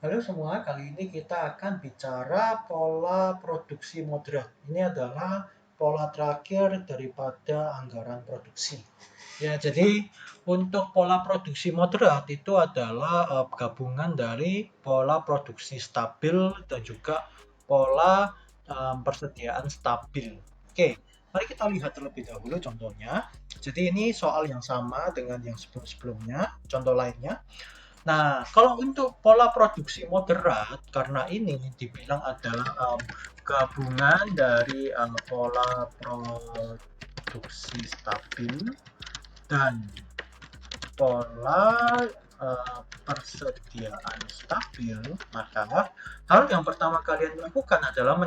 Halo semua, kali ini kita akan bicara pola produksi moderat. Ini adalah pola terakhir daripada anggaran produksi. Ya, jadi untuk pola produksi moderat itu adalah gabungan dari pola produksi stabil dan juga pola persediaan stabil. Oke, mari kita lihat terlebih dahulu contohnya. Jadi ini soal yang sama dengan yang sebelum-sebelumnya, contoh lainnya. Nah, kalau untuk pola produksi moderat, karena ini dibilang adalah gabungan dari pola produksi stabil dan pola persediaan stabil, maka hal yang pertama kalian lakukan adalah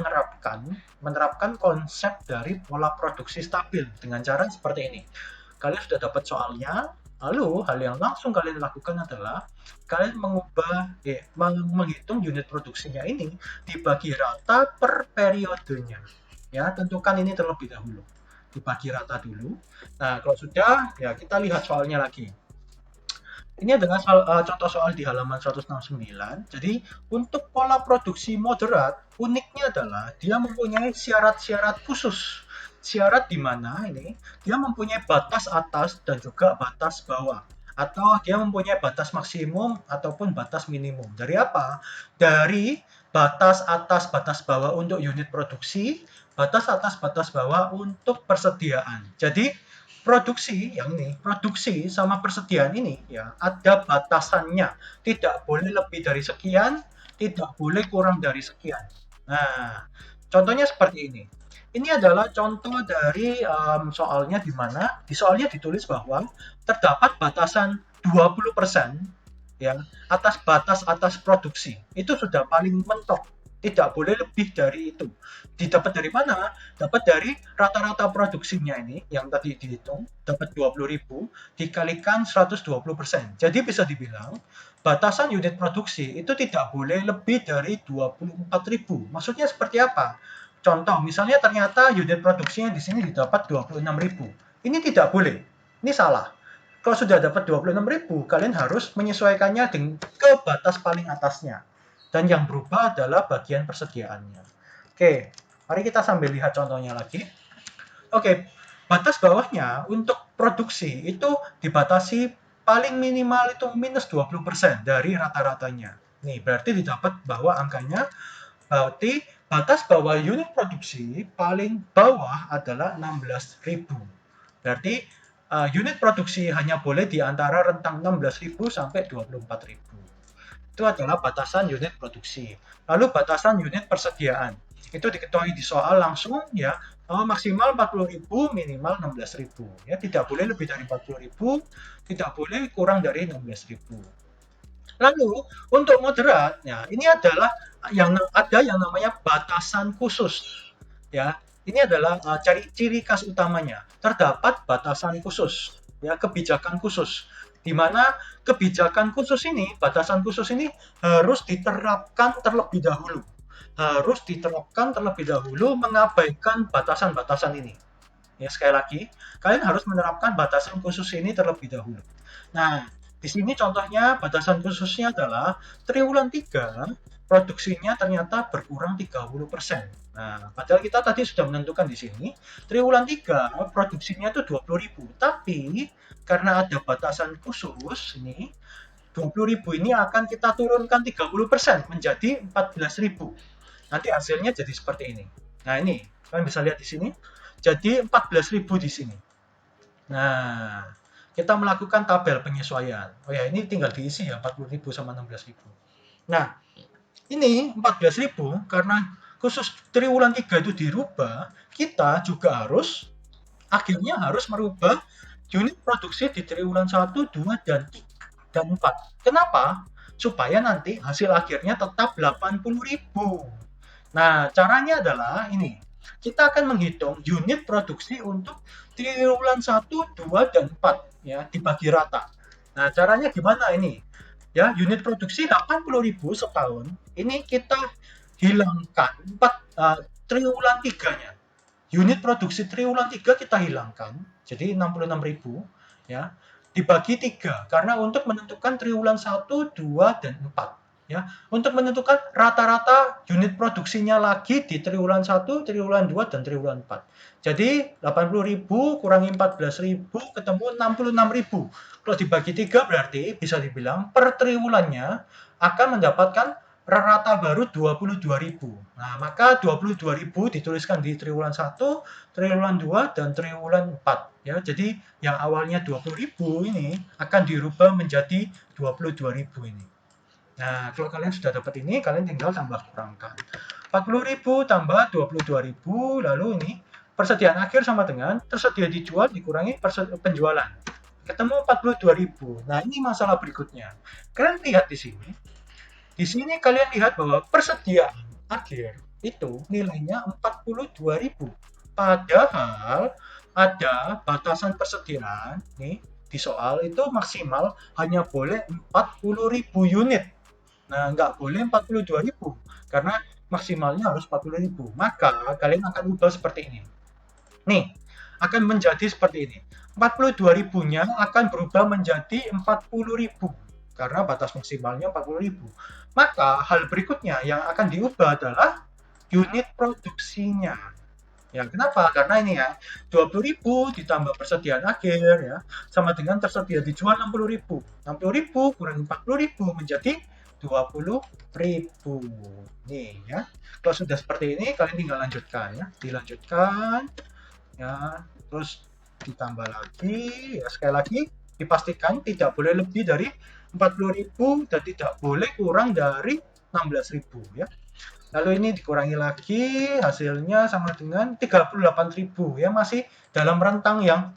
menerapkan konsep dari pola produksi stabil dengan cara seperti ini. Kalian sudah dapat soalnya, lalu hal yang langsung kalian lakukan adalah kalian menghitung unit produksinya ini dibagi rata per periodenya. Ya, tentukan ini terlebih dahulu. Dibagi rata dulu. Nah, kalau sudah, ya kita lihat soalnya lagi. Ini adalah contoh soal di halaman 169. Jadi, untuk pola produksi moderat, uniknya adalah dia mempunyai syarat-syarat khusus. Syarat di mana ini dia mempunyai batas atas dan juga batas bawah. Atau dia mempunyai batas maksimum ataupun batas minimum. Dari apa? Dari batas atas, batas bawah untuk unit produksi, batas atas, batas bawah untuk persediaan. Jadi, produksi sama persediaan ini ya ada batasannya. Tidak boleh lebih dari sekian, tidak boleh kurang dari sekian. Nah, contohnya seperti ini. Ini adalah contoh dari soalnya di mana di soalnya ditulis bahwa terdapat batasan 20% ya atas batas atas produksi. Itu sudah paling mentok. Tidak boleh lebih dari itu. Didapat dari mana? Dapat dari rata-rata produksinya ini yang tadi dihitung, dapat 20.000 dikalikan 120%. Jadi bisa dibilang batasan unit produksi itu tidak boleh lebih dari 24.000. Maksudnya seperti apa? Contoh, misalnya ternyata unit produksinya di sini didapat 26.000. Ini tidak boleh. Ini salah. Kalau sudah dapat 26.000, kalian harus menyesuaikannya ke batas paling atasnya. Dan yang berubah adalah bagian persediaannya. Oke, mari kita sambil lihat contohnya lagi. Oke, batas bawahnya untuk produksi itu dibatasi paling minimal itu minus 20% dari rata-ratanya. Nih, berarti didapat bahwa angkanya berarti batas bawah unit produksi paling bawah adalah 16.000. Berarti unit produksi hanya boleh di antara rentang 16.000 sampai 24.000. Itu adalah batasan unit produksi. Lalu batasan unit persediaan. Itu diketahui di soal langsung ya, maksimal 40.000, minimal 16.000. Ya, tidak boleh lebih dari 40.000, tidak boleh kurang dari 16.000. Lalu untuk moderat, ya ini adalah yang namanya batasan khusus. Ya, ini adalah ciri khas utamanya. Terdapat batasan khusus, ya kebijakan khusus, di mana kebijakan khusus ini, batasan khusus ini harus diterapkan terlebih dahulu. Harus diterapkan terlebih dahulu mengabaikan batasan-batasan ini. Ya, sekali lagi, kalian harus menerapkan batasan khusus ini terlebih dahulu. Nah, di sini contohnya batasan khususnya adalah triwulan 3 produksinya ternyata berkurang 30%. Nah, padahal kita tadi sudah menentukan di sini triwulan 3 produksinya itu 20.000, tapi karena ada batasan khusus ini 20.000 ini akan kita turunkan 30% menjadi 14.000. Nanti hasilnya jadi seperti ini. Nah, ini kalian bisa lihat di sini. Jadi 14.000 di sini. Nah, kita melakukan tabel penyesuaian. Oh ya, ini tinggal diisi ya 40.000 sama 16.000. Nah, ini 14.000 karena khusus triwulan 3 itu dirubah, kita juga akhirnya harus merubah unit produksi di triwulan 1, 2, dan 4. Kenapa? Supaya nanti hasil akhirnya tetap 80.000. Nah, caranya adalah ini. Kita akan menghitung unit produksi untuk triwulan 1, 2, dan 4 ya, dibagi rata. Nah, caranya gimana ini? Ya, unit produksi 80.000 setahun. Ini kita hilangkan triwulan 3-nya. Unit produksi triwulan 3 kita hilangkan. Jadi 66.000 ya. Dibagi 3 karena untuk menentukan triwulan 1, 2, dan 4. Ya, untuk menentukan rata-rata unit produksinya lagi di triwulan 1, triwulan 2, dan triwulan 4. Jadi 80.000 kurangi 14.000 ketemu 66.000. Kalau dibagi 3 berarti bisa dibilang per triwulannya akan mendapatkan rata baru 22.000. Nah, maka 22.000 dituliskan di triwulan 1, triwulan 2, dan triwulan 4. Ya, jadi yang awalnya 20.000 ini akan dirubah menjadi 22.000 ini. Nah, kalau kalian sudah dapat ini, kalian tinggal tambah kurangkan. 40.000 tambah 22.000, lalu ini persediaan akhir sama dengan tersedia dijual dikurangi penjualan. Ketemu 42.000. Nah, ini masalah berikutnya. Kalian lihat di sini. Di sini kalian lihat bahwa persediaan akhir itu nilainya 42.000. Padahal ada batasan persediaan nih di soal itu maksimal hanya boleh 40.000 unit. Nah, nggak boleh 42.000 karena maksimalnya harus 40.000. Maka kalian akan ubah seperti ini. Nih, akan menjadi seperti ini. 42.000-nya akan berubah menjadi 40.000 karena batas maksimalnya 40.000. Maka hal berikutnya yang akan diubah adalah unit produksinya. Ya, kenapa? Karena ini ya, 20.000 ditambah persediaan akhir ya, sama dengan tersedia dijual 60.000. 60.000 kurang 40.000 menjadi 20.000. Nih ya. Kalau sudah seperti ini, kalian tinggal lanjutkan ya. Dilanjutkan ya, terus ditambah lagi ya, sekali lagi dipastikan tidak boleh lebih dari 40.000 dan tidak boleh kurang dari 16.000 ya. Lalu ini dikurangi lagi, hasilnya sama dengan 38.000 ya, masih dalam rentang yang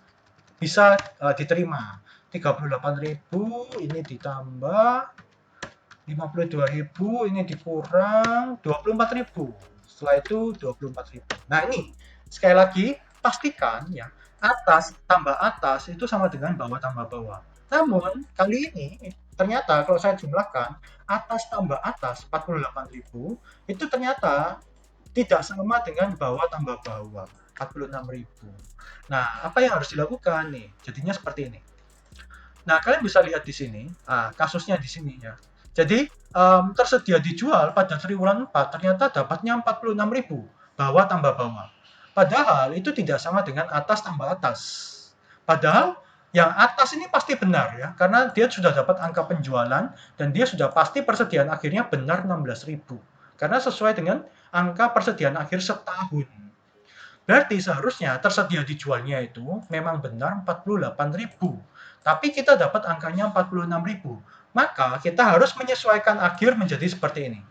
bisa diterima. 38.000 ini ditambah 52.000 ini dikurang 24.000. Setelah itu 24.000. Nah, ini sekali lagi pastikan ya, atas tambah atas itu sama dengan bawah tambah bawah. Namun kali ini ternyata kalau saya jumlahkan atas tambah atas 48.000 itu ternyata tidak sama dengan bawah tambah bawah 46.000. Nah, apa yang harus dilakukan nih? Jadinya seperti ini. Nah, kalian bisa lihat di sini, kasusnya di sini ya. Jadi, tersedia dijual pada triwulan 4 ternyata dapatnya 46.000 bawah tambah bawah. Padahal itu tidak sama dengan atas tambah atas. Padahal yang atas ini pasti benar ya, karena dia sudah dapat angka penjualan dan dia sudah pasti persediaan akhirnya benar 16.000. Karena sesuai dengan angka persediaan akhir setahun. Berarti seharusnya tersedia dijualnya itu memang benar 48.000. Tapi kita dapat angkanya 46.000. Maka kita harus menyesuaikan akhir menjadi seperti ini.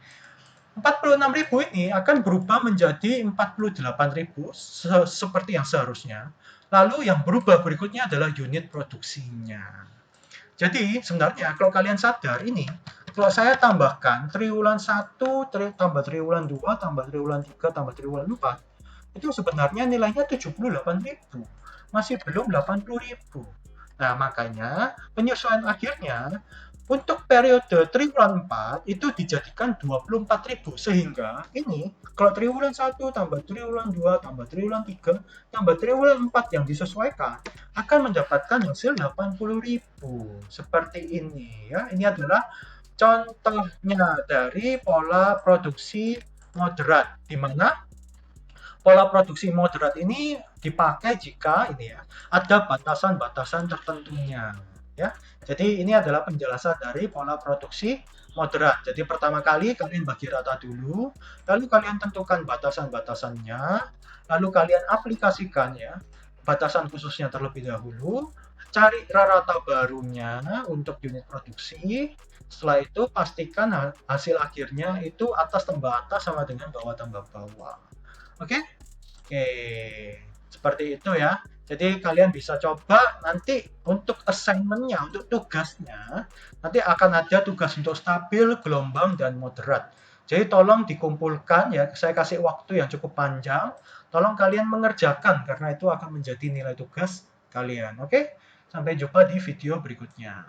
46.000 ini akan berubah menjadi 48.000 seperti yang seharusnya. Lalu yang berubah berikutnya adalah unit produksinya. Jadi sebenarnya kalau kalian sadar ini, kalau saya tambahkan triwulan 1 tambah triwulan 2 tambah triwulan 3 tambah triwulan 4, itu sebenarnya nilainya 78.000, masih belum 80.000. Nah, makanya penyesuaian akhirnya untuk periode triwulan 4 itu dijadikan 24.000 sehingga ini kalau triwulan 1 tambah triwulan 2 tambah triwulan 3 tambah triwulan 4 yang disesuaikan akan mendapatkan hasil 80.000 seperti ini ya. Ini adalah contohnya dari pola produksi moderat di mana pola produksi moderat ini dipakai jika ini ya, ada batasan-batasan tertentunya ya. Jadi ini adalah penjelasan dari pola produksi moderat. Jadi pertama kali kalian bagi rata dulu, lalu kalian tentukan batasan-batasannya, lalu kalian aplikasikan ya batasan khususnya terlebih dahulu, cari rata barunya untuk unit produksi. Setelah itu pastikan hasil akhirnya itu atas tambah atas sama dengan bawah tambah bawah. Oke? Oke, seperti itu ya. Jadi kalian bisa coba nanti untuk assignment-nya, untuk tugasnya, nanti akan ada tugas untuk stabil, gelombang, dan moderat. Jadi tolong dikumpulkan ya, saya kasih waktu yang cukup panjang. Tolong kalian mengerjakan karena itu akan menjadi nilai tugas kalian. Oke, sampai jumpa di video berikutnya.